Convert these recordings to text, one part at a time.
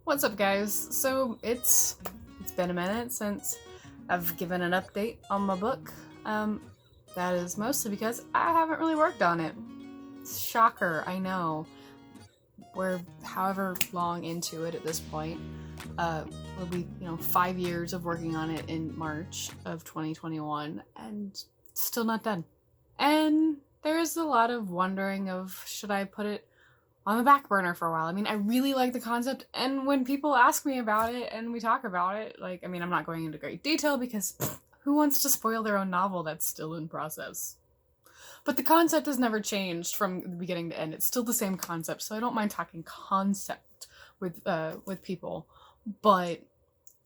What's up, guys? So it's been a minute since I've given an update on my book. That is mostly because I haven't really worked on it. Shocker, I know. We're however long into it at this point. Will be 5 years of working on it in March of 2021, and still not done. And there's a lot of wondering of should I put it on the back burner for a while. I mean, I really like the concept, and when people ask me about it and we talk about it, I'm not going into great detail because who wants to spoil their own novel that's still in process? But the concept has never changed from the beginning to end. It's still the same concept, so I don't mind talking concept with people. But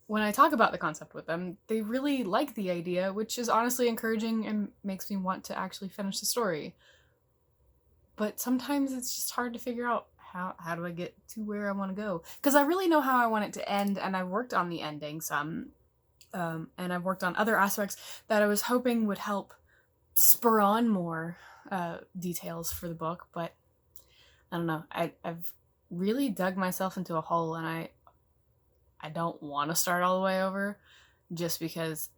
when I talk about the concept with them, they really like the idea, which is honestly encouraging and makes me want to actually finish the story. But sometimes it's just hard to figure out how do I get to where I want to go, because I really know how I want it to end, and I've worked on the ending some, and I've worked on other aspects that I was hoping would help spur on more details for the book. But I don't know, I've really dug myself into a hole, and I don't want to start all the way over just because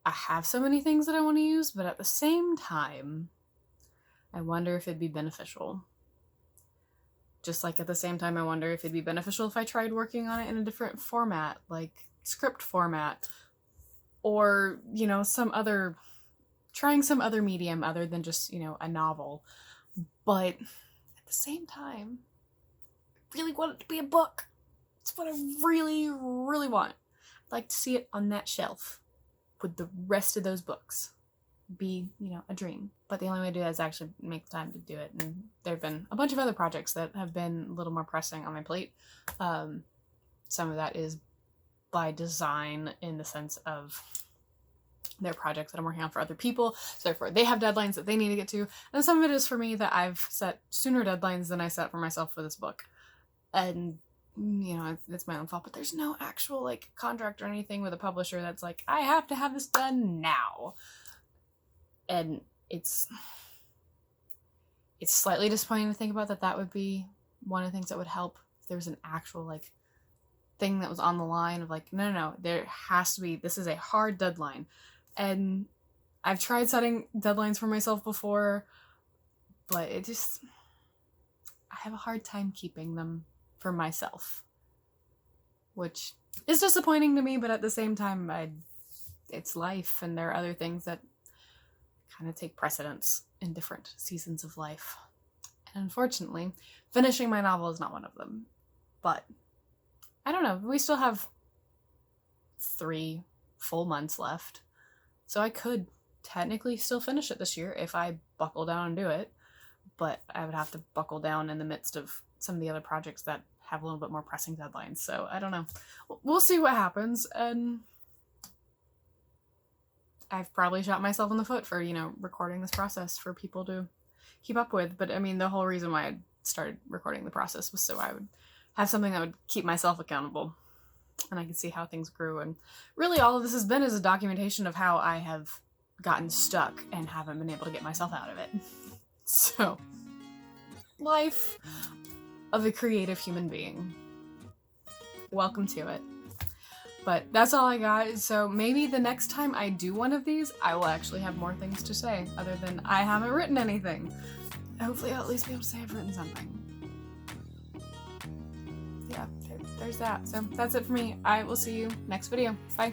I have so many things that I want to use, but at the same time I wonder if it'd be beneficial. Just like at the same time, I wonder if it'd be beneficial if I tried working on it in a different format, like script format, or, trying some other medium other than just, a novel. But at the same time, I really want it to be a book. It's what I really, really want. I'd like to see it on that shelf with the rest of those books. Be, a dream. But the only way to do that is actually make the time to do it. And there have been a bunch of other projects that have been a little more pressing on my plate. Some of that is by design, in the sense of they're projects that I'm working on for other people, so therefore they have deadlines that they need to get to. And some of it is for me that I've set sooner deadlines than I set for myself for this book. And it's my own fault, but there's no actual contract or anything with a publisher that's like, I have to have this done now. And it's slightly disappointing to think about that would be one of the things that would help if there was an actual thing that was on the line of no, there has to be, this is a hard deadline. And I've tried setting deadlines for myself before, but I have a hard time keeping them for myself, which is disappointing to me. But at the same time, it's life, and there are other things that kind of take precedence in different seasons of life. And unfortunately, finishing my novel is not one of them. But I don't know, we still have 3 full months left, so I could technically still finish it this year if I buckle down and do it. But I would have to buckle down in the midst of some of the other projects that have a little bit more pressing deadlines. So I don't know. We'll see what happens. And I've probably shot myself in the foot for, recording this process for people to keep up with. But I mean, the whole reason why I started recording the process was so I would have something that would keep myself accountable, and I could see how things grew. And really all of this has been is a documentation of how I have gotten stuck and haven't been able to get myself out of it. So, life of a creative human being. Welcome to it. But that's all I got. So maybe the next time I do one of these, I will actually have more things to say other than I haven't written anything. Hopefully I'll at least be able to say I've written something. Yeah, there's that. So that's it for me. I will see you next video. Bye.